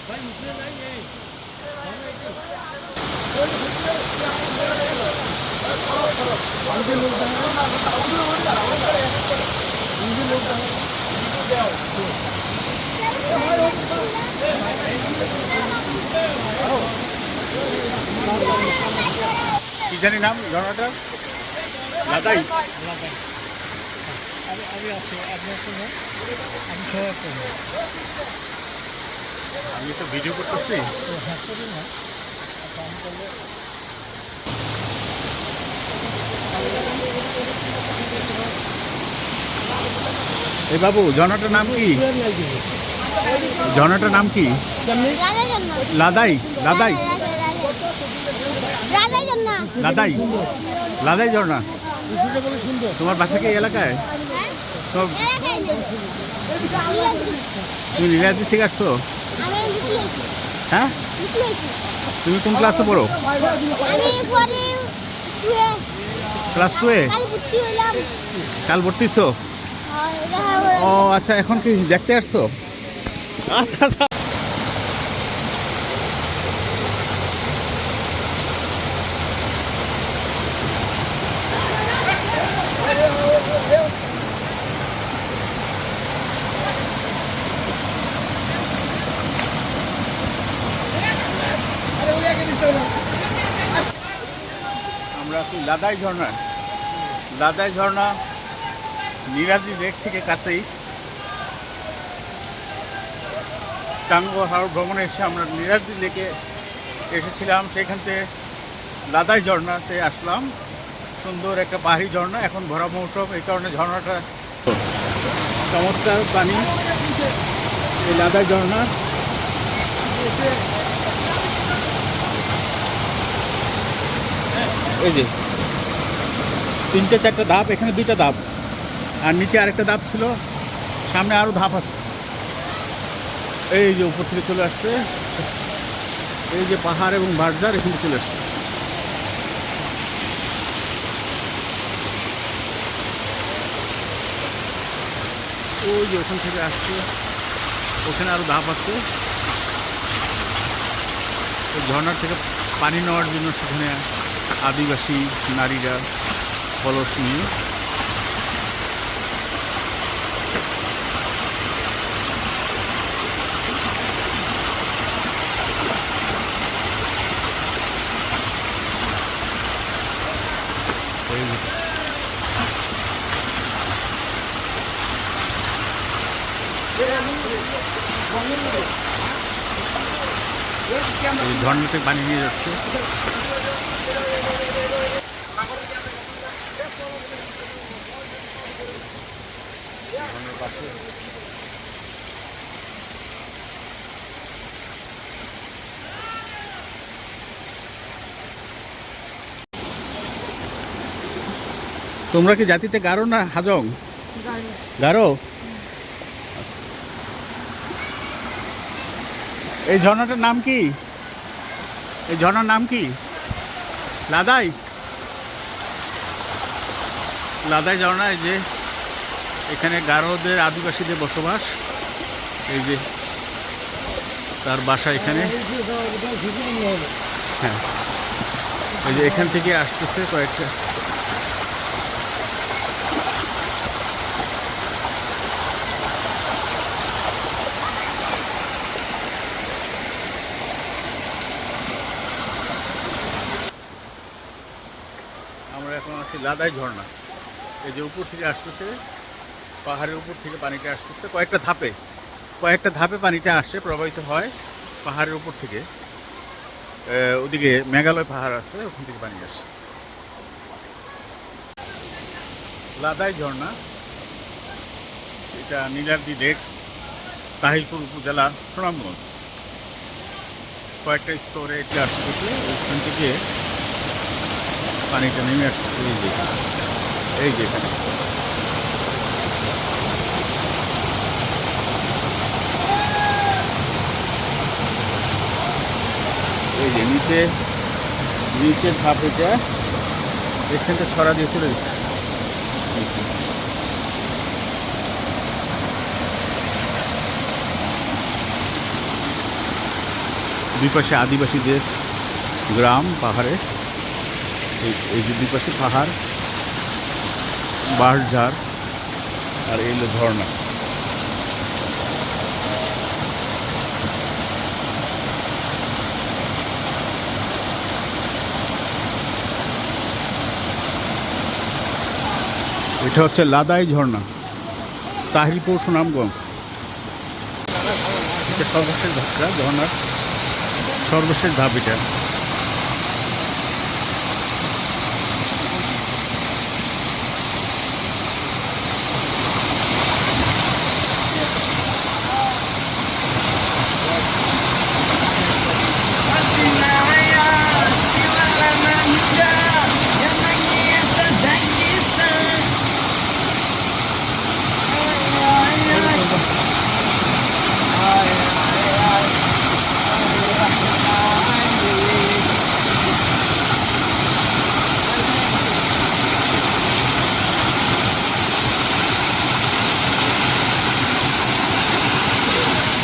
কি জানি নাম ঝর্ণাটার? লাদাই। আমি তো ভিডিও করতেছি। এই বাবু, ঝর্ণাটার নাম কি? ঝর্ণাটার নাম কি? লাদাই। লাদাই লাদাই লাদাই ঝর্ণা। তোমার বাসা কি এই এলাকায়? তুমি নীলাদ্রি থেকে আসছো? হ্যাঁ, তুমি কোন ক্লাসে পড়ো? ক্লাস 2-এ। কাল ভর্তি হইছো? ও আচ্ছা, এখন কি দেখতে আসছো? আচ্ছা আচ্ছা। আমরা আছি লাদাই ঝর্ণা। লাদাই ঝর্ণা নীলাদ্রি লেক থেকে কাছেই। টাঙ্গুয়া হাওড় ভ্রমণে এসে আমরা নীলাদ্রি লেকে এসেছিলাম, সেখান থেকে লাদাই ঝর্ণাতে আসলাম। সুন্দর একটা পাহাড়ি ঝর্ণা, এখন ভরা মৌসুম, এই কারণে ঝর্ণাটা চমৎকার পানি। এই লাদাই ঝর্ণা এই যে 3-4টা ধাপ, এখানে 2টা ধাপ, আর নিচে আরেকটা ধাপ ছিল, সামনে আরও ধাপ আছে। এই যে উপর থেকে চলে আসছে, এই যে পাহাড় এবং বারজার এখানে চলে আসছে। ওই যে ওখান থেকে আসছে, ওখানে আরও ধাপ আছে। ঝর্ণার থেকে পানি নেওয়ার জন্য সেখানে আদিবাসী নারীরা কলস নিয়ে ঝর্ণাতে পানি নিয়ে যাচ্ছে। তোমরা কি জাতিতে গারো না হাজং? গারো। এই ঝর্ণাটার নাম কি? এই ঝর্ণার নাম কি? লাদাই। লাদাই ঝর্ণা। এই যে এখানে গারোদের, আদিবাসীদের বসবাস। এই যে তার বাসা এখানে। হ্যাঁ, এই যে এখান থেকে আসতেছে কয়েকটা। আমরা এখন আছি লাদাই ঝর্ণা। এই যে উপর থেকে আসতেছে, পাহাড়ের উপর থেকে পানিটা আসতেছে, কয়েকটা ধাপে পানিটা আসছে, প্রবাহিত হয় পাহাড়ের উপর থেকে। ওদিকে মেঘালয় পাহাড় আছে, ওখান থেকে পানি আসে। লাদাই ঝর্ণা, এটা নীলাদ্রি লেক, তাহিলপুর উপজেলা, সুনামগঞ্জ। কয়েকটা স্তরে এটা আসতেছে, ওখান থেকে পানিটা নেমে আসতেছে। এই যে এখানে এই যে নিচের ধাপ, এটা এখানটা ছড়া দিয়ে চলে গেছে নিচে। দুই পাশে আদিবাসীদের গ্রাম পাহাড়ে, এই যে দুই পাশে পাহাড়, বাঁশঝাড়, আর এই হলো ঝর্ণা। এটা হচ্ছে লাদাই ঝর্ণা, তাহিরপুর, সুনামগঞ্জ। এটা সর্বশেষ ধাপটা, ঝর্ণার সর্বশেষ ধাপ এটা।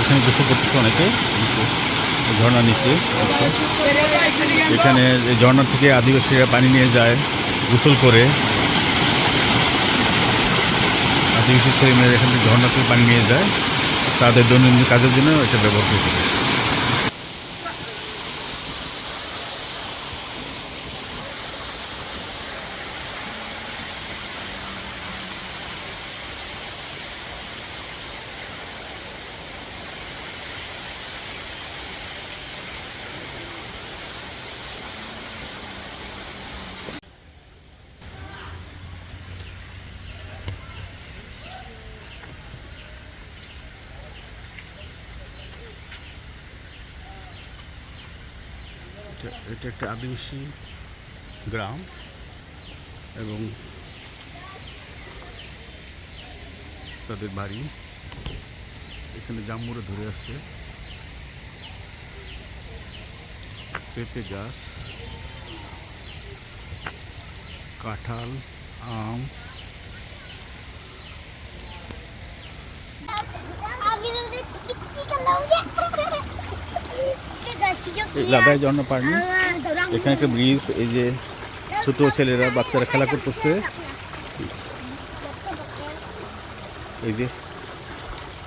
এখানে গোসল করতেছে অনেকে ঝর্ণা নিচে। এখানে এই ঝর্ণা থেকে আদিবাসীরা পানি নিয়ে যায় গোসল করে। আদিবাসী ছেলেমেয়েরা এখান থেকে ঝর্ণা থেকে পানি নিয়ে যায়, তাদের দৈনন্দিন কাজের জন্য এটা ব্যবহার করতে পারে। এটা একটা আদিবাসী গ্রাম এবং তাদের বাড়ি। এখানে জামুরা ধরে আসছে, পেঁপে গাছ, কাঁঠাল, আম। লাদাই ঝর্ণা পানি, এখানে একটা ব্রিজ। এই যে ছোট ছেলেরা, বাচ্চারা খেলা করতেছে। এই যে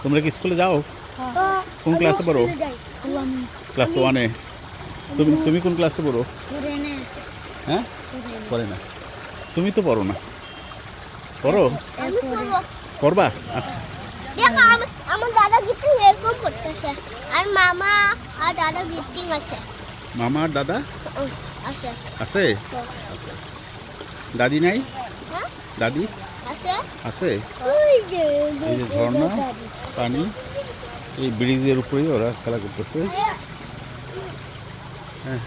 তোমরা কি স্কুলে যাও? কোন ক্লাসে পড়ো? ক্লাস 1-এ। তুমি কোন ক্লাসে পড়ো? হ্যাঁ, পড়ে না। তুমি তো পড়ো না, পড়ো? পড়বা? আচ্ছা। আমার দাদা গিফটিং এরকম করতেছে, আর মামা আর দাদা গিফটিং আছে। মামা আর দাদা আছে? আছে। দাদি নাই? দাদি আছে? আছে। এই যে ঝর্ণা পানি, এই ব্রিজের উপরেই ওরা খেলা করতেছে। হ্যাঁ,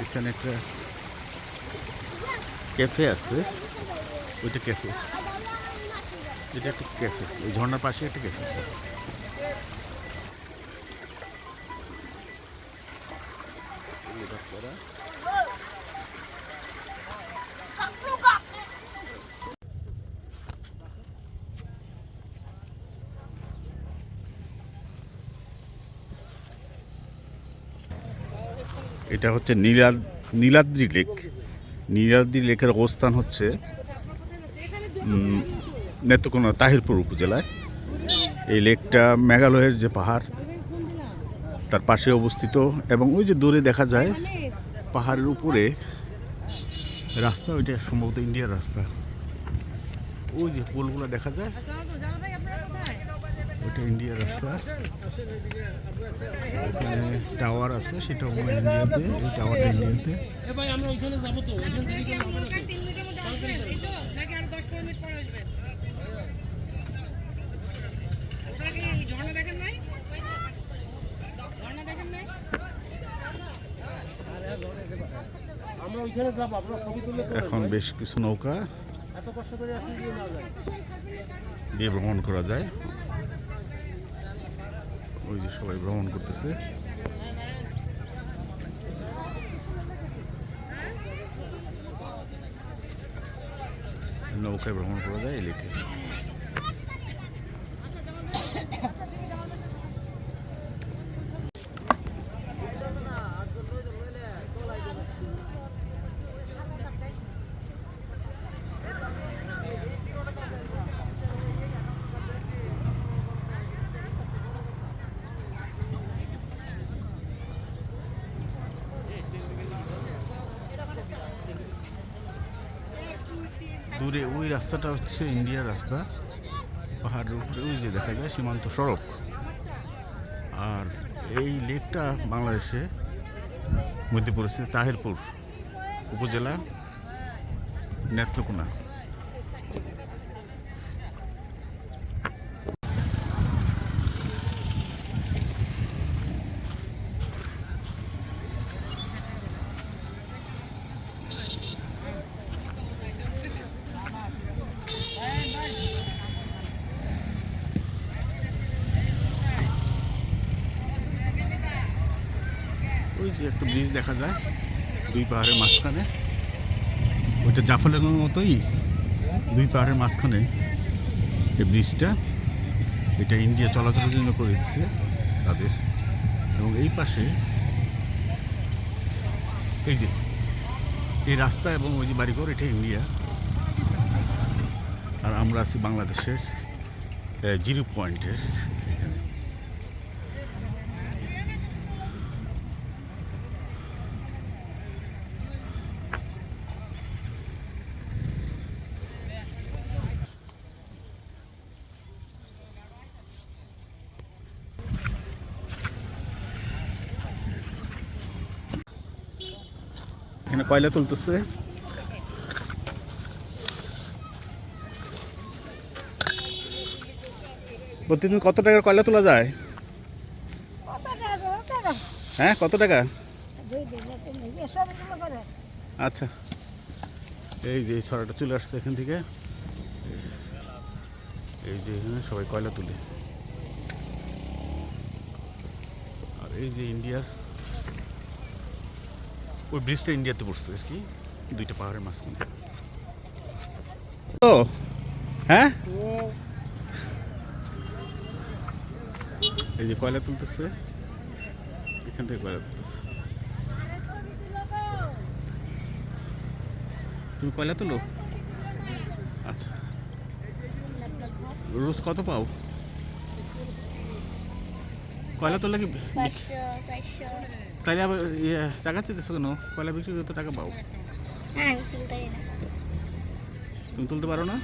এখানে একটা ক্যাফে আছে, ওইটা ক্যাফে। এটা একটা ক্যাফে, এই ঝর্ণার পাশে একটা ক্যাফে। বাচ্চারা এটা হচ্ছে নীলাদ্রি লেক। নীলাদ্রি লেকের অবস্থান হচ্ছে নেত্রকোনা তাহিরপুর উপজেলায়। এই লেকটা মেঘালয়ের যে পাহাড় তার পাশে অবস্থিত, এবং ওই যে দূরে দেখা যায় পাহাড়ের উপরে রাস্তা, ওইটা সম্ভবত ইন্ডিয়ার রাস্তা। ওই যে পোলগুলো দেখা যায়, ওইটা ইন্ডিয়ার রাস্তা। ওখানে টাওয়ার আছে, সেটাও ইন্ডিয়াতে। এই টাওয়ারটা ইন্ডিয়াতে। এখন বেশ কিছু নৌকা দিয়ে ভ্রমণ করা যায়। ওই যে সবাই ভ্রমণ করতেছে। নৌকায় ভ্রমণ করা যায় এই লেকে। দূরে ওই রাস্তাটা হচ্ছে ইন্ডিয়ার রাস্তা, পাহাড়ের উপরে ওই যে দেখা যায় সীমান্ত সড়ক। আর এই লেকটা বাংলাদেশে মধ্যে পড়েছে তাহিরপুর উপজেলা, নেত্রকোনা। ওই যে একটা ব্রিজ দেখা যায় দুই পাহাড়ের মাঝখানে, ওইটা জাফলের মতোই দুই পাহাড়ের মাঝখানে এই ব্রিজটা। এটা ইন্ডিয়া চলাচলের জন্য করে দিচ্ছে তাদের। এবং এই পাশে এই যে এই রাস্তা এবং ওই যে বাড়িঘর, এটা ইন্ডিয়া। আর আমরা আছি বাংলাদেশের জিরো পয়েন্টের এখানে। এখানে কয়লা তুলতেছে। প্রতিদিন কত টাকার কয়লা তোলা যায়? হ্যাঁ, কত টাকা? আচ্ছা, এই যে ছড়াটা চলে আসছে এখান থেকে। এই যে এখানে সবাই কয়লা তুলে। আর এই যে ইন্ডিয়ার ওই ব্রিজটা ইন্ডিয়াতে পড়ছে আর কি, দুইটা পাহাড়ের মাঝখানে। ও হ্যাঁ, এই যে কয়লা তুলতেছে, এখান থেকে কয়লা তুলতেছে। তুমি কয়লা তুলো? আচ্ছা, রোজ কত পাও? কয়লা তোলা কি তাইলে আবার টাকা চেতেছো কেন? কয়লা বিক্রি করে তো টাকা পাও। তুমি তুলতে পারো না?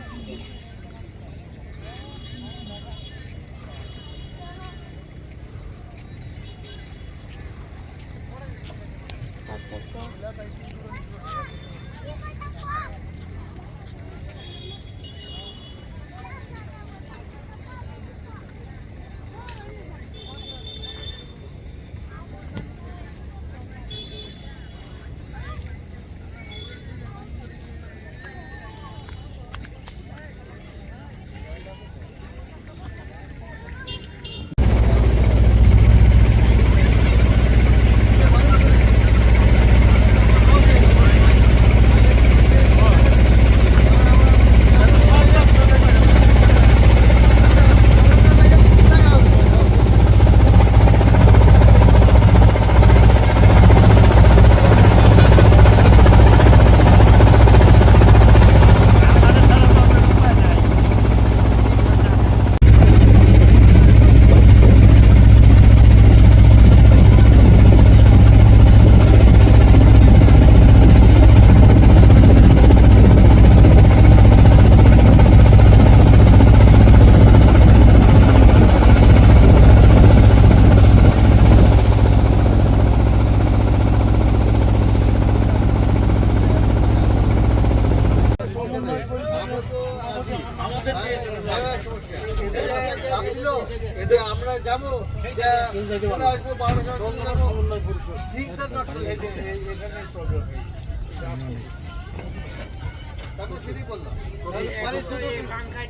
আমরা যাবো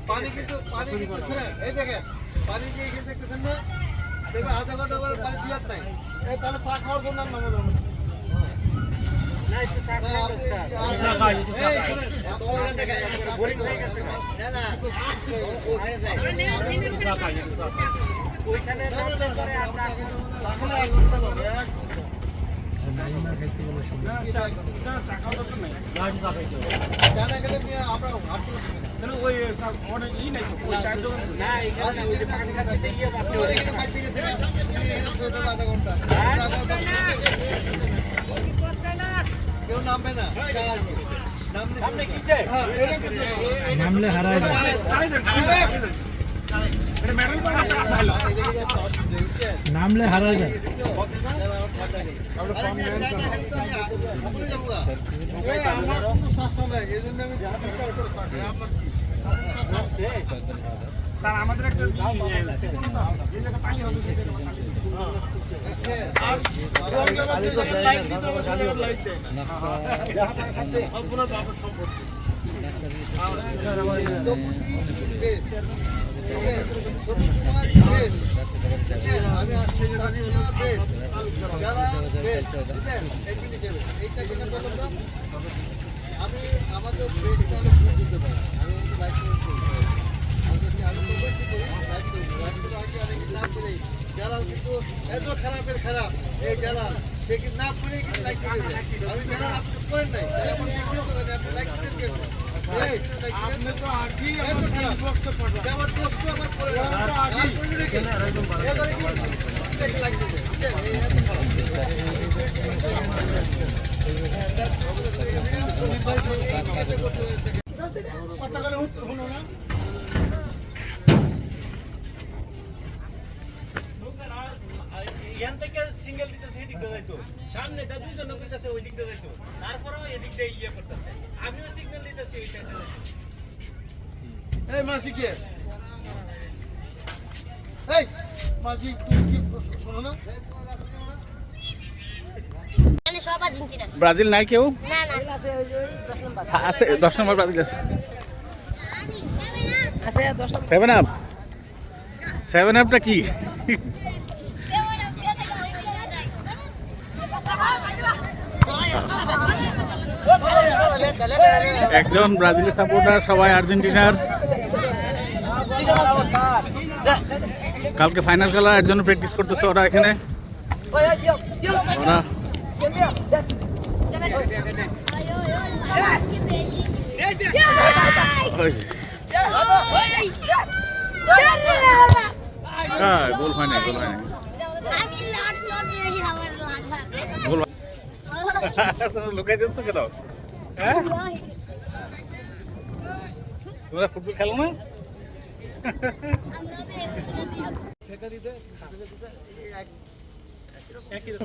পানি কিন্তু এই দেখেন পানি যে এখানে দেখতেছেন না, দেখবেন আধা ঘন্টা পরে পানি দিয়ার নাই। তাহলে চা খাওয়ার জন্য কেউ নামবে না, নামলে নামলে হারায় যায় নামলে হারায় যায় স্যার আমাদের একটা পানি হবে আমি আসছি যারা আমি আমাদের বেশটা দিতে পারি আমি লাইসেন্স আমি প্রবাসী করি লাইসেন্স আগে অনেক নাম করে যারা কিন্তু এত খারাপের খারাপ এই যারা সে কি না করে কিন্তু লাইক দেবে আমি যারা আপনি করেন নাই তারা আমার দেখছেন তো আপনি লাইক দিতে কেন আপনি তো আগে এত খারাপ আমার দোস্ত আমার করে আর করে রেখে এবারে কি দেখে লাইক দেবে এই এত খারাপ কথা বলে হলো না এখান থেকে সিঙ্গেল দিতেছে এই দিক দিয়ে যাইতো সামনে দা দুইজন কইতাছে ওই দিক দিয়ে যাইতো তারপরেও এদিক দিয়ে ইয়ে করতেছে আমিও সিগন্যাল দিতেছি ওই সাইডে এই মাসি কে এই মাসি তুই কি শোনো না মানে সব আর্জেন্টিনা ব্রাজিল নাই কেউ না না আছে 10 নম্বর ব্রাজিল আছে আছে 10 টা 7 আপ 7 আপটা কি একজন ব্রাজিলের সাপোর্টার সবাই আর্জেন্টিনার কালকে ফাইনাল খেলা এর জন্য প্র্যাকটিস করতেছে ওরা এখানে ওরা ওই, হ্যাঁ, গোল হয় নাই আমি লট লট দিয়ে আমার লাগ গোল লুকাই দিচ্ছ কেন হ্যাঁ তোমরা ফুটবল খেলো না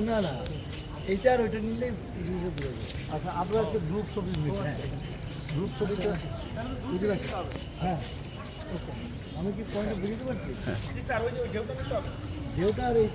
না না এইটা আর ওইটা নিলেই আচ্ছা আপনার একটা গ্রুপ ছবি গ্রুপ ছবিটা বুঝে রাখি হ্যাঁ ওকে আমি কি পয়েন্টটা বুঝতে পারছি স্যার ওই যে ঢেউটা নিতে হবে যেটা আর এই